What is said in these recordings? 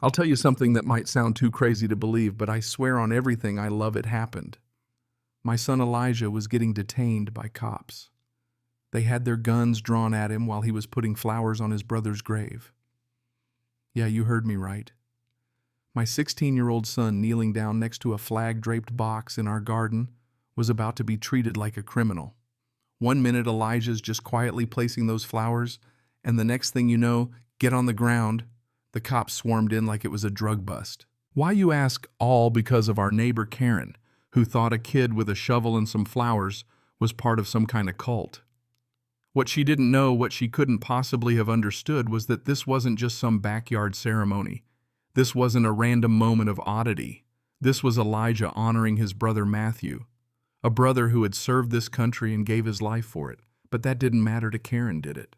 I'll tell you something that might sound too crazy to believe, but I swear on everything I love it happened. My son Elijah was getting detained by cops. They had their guns drawn at him while he was putting flowers on his brother's grave. Yeah, you heard me right. My 16-year-old son, kneeling down next to a flag-draped box in our garden, was about to be treated like a criminal. One minute Elijah's just quietly placing those flowers, and the next thing you know, get on the ground, the cops swarmed in like it was a drug bust. Why, you ask? All because of our neighbor Karen, who thought a kid with a shovel and some flowers was part of some kind of cult. What she didn't know, what she couldn't possibly have understood, was that this wasn't just some backyard ceremony. This wasn't a random moment of oddity. This was Elijah honoring his brother Matthew, a brother who had served this country and gave his life for it. But that didn't matter to Karen, did it?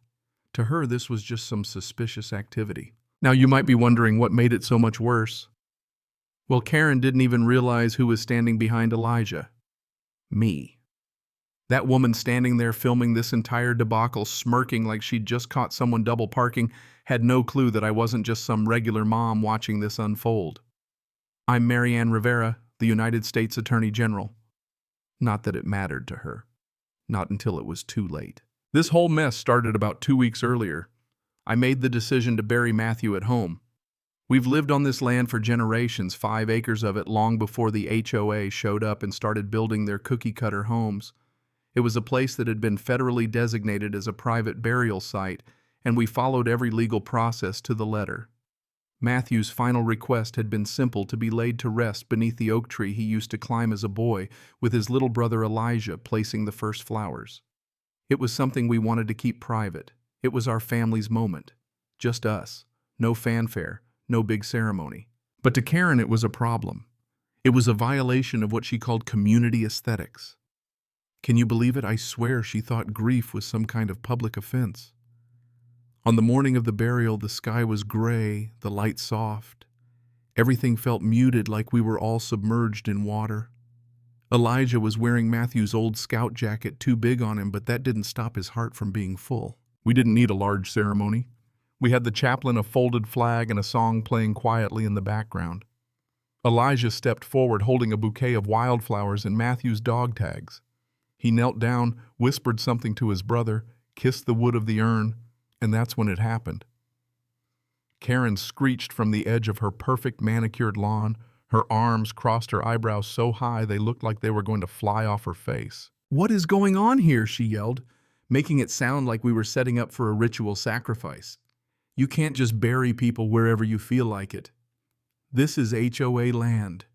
To her, this was just some suspicious activity. Now, you might be wondering what made it so much worse. Well, Karen didn't even realize who was standing behind Elijah. Me. That woman standing there filming this entire debacle, smirking like she'd just caught someone double parking, had no clue that I wasn't just some regular mom watching this unfold. I'm Marianne Rivera, the United States Attorney General. Not that it mattered to her. Not until it was too late. This whole mess started about 2 weeks earlier. I made the decision to bury Matthew at home. We've lived on this land for generations, 5 acres of it, long before the HOA showed up and started building their cookie-cutter homes. It was a place that had been federally designated as a private burial site, and we followed every legal process to the letter. Matthew's final request had been simple: to be laid to rest beneath the oak tree he used to climb as a boy, with his little brother Elijah placing the first flowers. It was something we wanted to keep private. It was our family's moment. Just us. No fanfare. No big ceremony. But to Karen, it was a problem. It was a violation of what she called community aesthetics. Can you believe it? I swear she thought grief was some kind of public offense. On the morning of the burial, the sky was gray, the light soft. Everything felt muted, like we were all submerged in water. Elijah was wearing Matthew's old scout jacket, too big on him, but that didn't stop his heart from being full. We didn't need a large ceremony. We had the chaplain, a folded flag, and a song playing quietly in the background. Elijah stepped forward holding a bouquet of wildflowers and Matthew's dog tags. He knelt down, whispered something to his brother, kissed the wood of the urn, and that's when it happened. Karen screeched from the edge of her perfect manicured lawn. Her arms crossed her eyebrows so high they looked like they were going to fly off her face. "What is going on here?" she yelled, making it sound like we were setting up for a ritual sacrifice. "You can't just bury people wherever you feel like it. This is HOA land."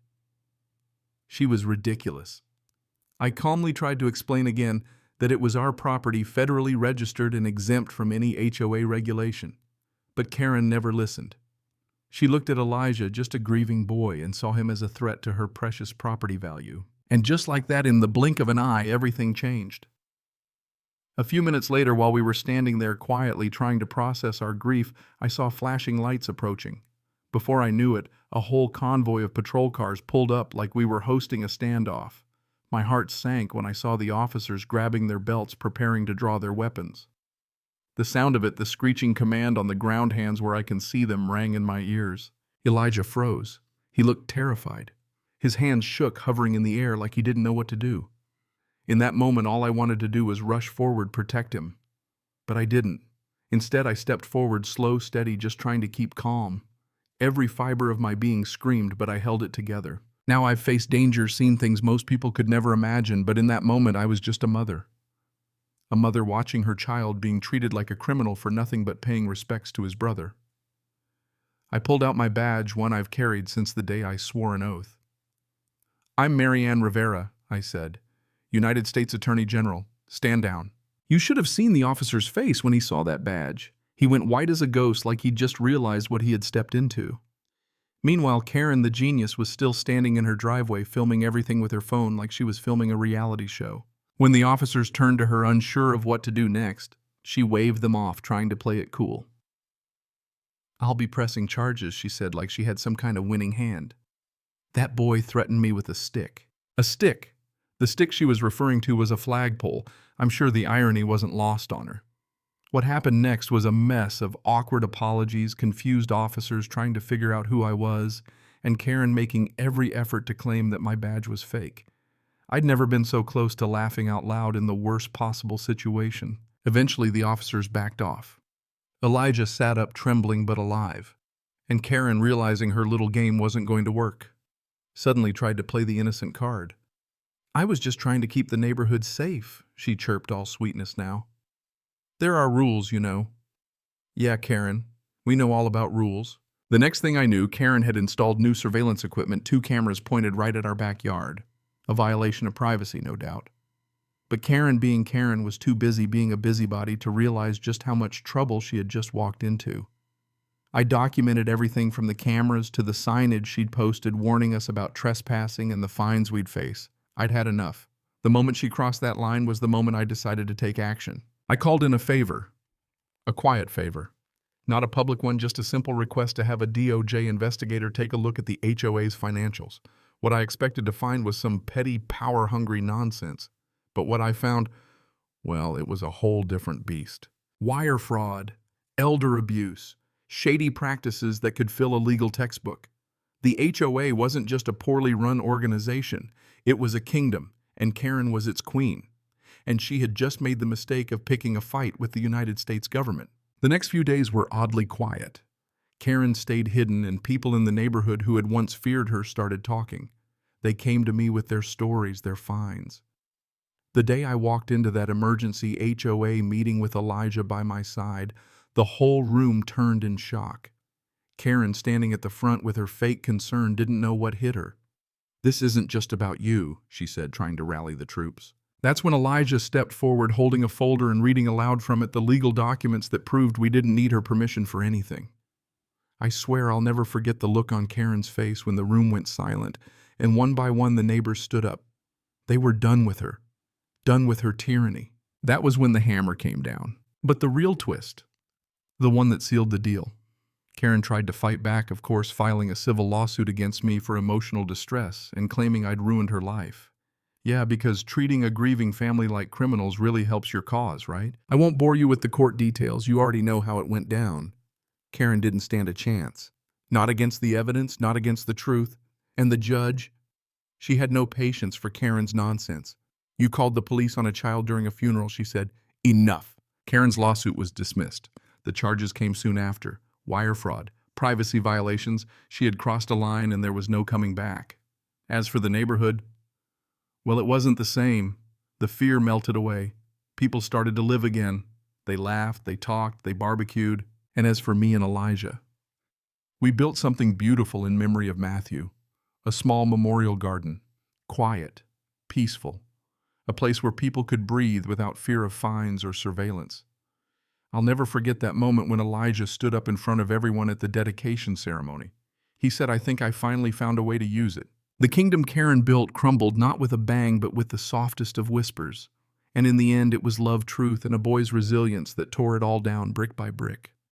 She was ridiculous. I calmly tried to explain again that it was our property, federally registered and exempt from any HOA regulation. But Karen never listened. She looked at Elijah, just a grieving boy, and saw him as a threat to her precious property value. And just like that, in the blink of an eye, everything changed. A few minutes later, while we were standing there quietly trying to process our grief, I saw flashing lights approaching. Before I knew it, a whole convoy of patrol cars pulled up like we were hosting a standoff. My heart sank when I saw the officers grabbing their belts, preparing to draw their weapons. The sound of it, the screeching command on the ground hands where I can see them, rang in my ears. Elijah froze. He looked terrified. His hands shook, hovering in the air like he didn't know what to do. In that moment, all I wanted to do was rush forward, protect him. But I didn't. Instead, I stepped forward, slow, steady, just trying to keep calm. Every fiber of my being screamed, but I held it together. Now I've faced danger, seen things most people could never imagine, but in that moment I was just a mother. A mother watching her child being treated like a criminal for nothing but paying respects to his brother. I pulled out my badge, one I've carried since the day I swore an oath. "I'm Marianne Rivera," I said. "United States Attorney General. Stand down." You should have seen the officer's face when he saw that badge. He went white as a ghost, like he'd just realized what he had stepped into. Meanwhile, Karen, the genius, was still standing in her driveway, filming everything with her phone like she was filming a reality show. When the officers turned to her, unsure of what to do next, she waved them off, trying to play it cool. "I'll be pressing charges," she said, like she had some kind of winning hand. "That boy threatened me with a stick." A stick! The stick she was referring to was a flagpole. I'm sure the irony wasn't lost on her. What happened next was a mess of awkward apologies, confused officers trying to figure out who I was, and Karen making every effort to claim that my badge was fake. I'd never been so close to laughing out loud in the worst possible situation. Eventually, the officers backed off. Elijah sat up trembling but alive, and Karen, realizing her little game wasn't going to work, suddenly tried to play the innocent card. "I was just trying to keep the neighborhood safe," she chirped, all sweetness now. "There are rules, you know." "Yeah, Karen, we know all about rules." The next thing I knew, Karen had installed new surveillance equipment, 2 cameras pointed right at our backyard. A violation of privacy, no doubt. But Karen, being Karen, was too busy being a busybody to realize just how much trouble she had just walked into. I documented everything from the cameras to the signage she'd posted warning us about trespassing and the fines we'd face. I'd had enough. The moment she crossed that line was the moment I decided to take action. I called in a favor. A quiet favor. Not a public one, just a simple request to have a DOJ investigator take a look at the HOA's financials. What I expected to find was some petty, power-hungry nonsense. But what I found, well, it was a whole different beast. Wire fraud, elder abuse, shady practices that could fill a legal textbook. The HOA wasn't just a poorly run organization. It was a kingdom, and Karen was its queen. And she had just made the mistake of picking a fight with the United States government. The next few days were oddly quiet. Karen stayed hidden, and people in the neighborhood who had once feared her started talking. They came to me with their stories, their fines. The day I walked into that emergency HOA meeting with Elijah by my side, the whole room turned in shock. Karen, standing at the front with her fake concern, didn't know what hit her. "This isn't just about you," she said, trying to rally the troops. That's when Elijah stepped forward, holding a folder and reading aloud from it the legal documents that proved we didn't need her permission for anything. I swear I'll never forget the look on Karen's face when the room went silent, and one by one the neighbors stood up. They were done with her. Done with her tyranny. That was when the hammer came down. But the real twist, the one that sealed the deal. Karen tried to fight back, of course, filing a civil lawsuit against me for emotional distress and claiming I'd ruined her life. Yeah, because treating a grieving family like criminals really helps your cause, right? I won't bore you with the court details. You already know how it went down. Karen didn't stand a chance. Not against the evidence, not against the truth. And the judge? She had no patience for Karen's nonsense. "You called the police on a child during a funeral," she said. "Enough." Karen's lawsuit was dismissed. The charges came soon after. Wire fraud, privacy violations. She had crossed a line and there was no coming back. As for the neighborhood, well, it wasn't the same. The fear melted away. People started to live again. They laughed, they talked, they barbecued. And as for me and Elijah, we built something beautiful in memory of Matthew. A small memorial garden. Quiet, peaceful. A place where people could breathe without fear of fines or surveillance. I'll never forget that moment when Elijah stood up in front of everyone at the dedication ceremony. He said, "I think I finally found a way to use it." The kingdom Karen built crumbled not with a bang but with the softest of whispers. And in the end, it was love, truth, and a boy's resilience that tore it all down brick by brick.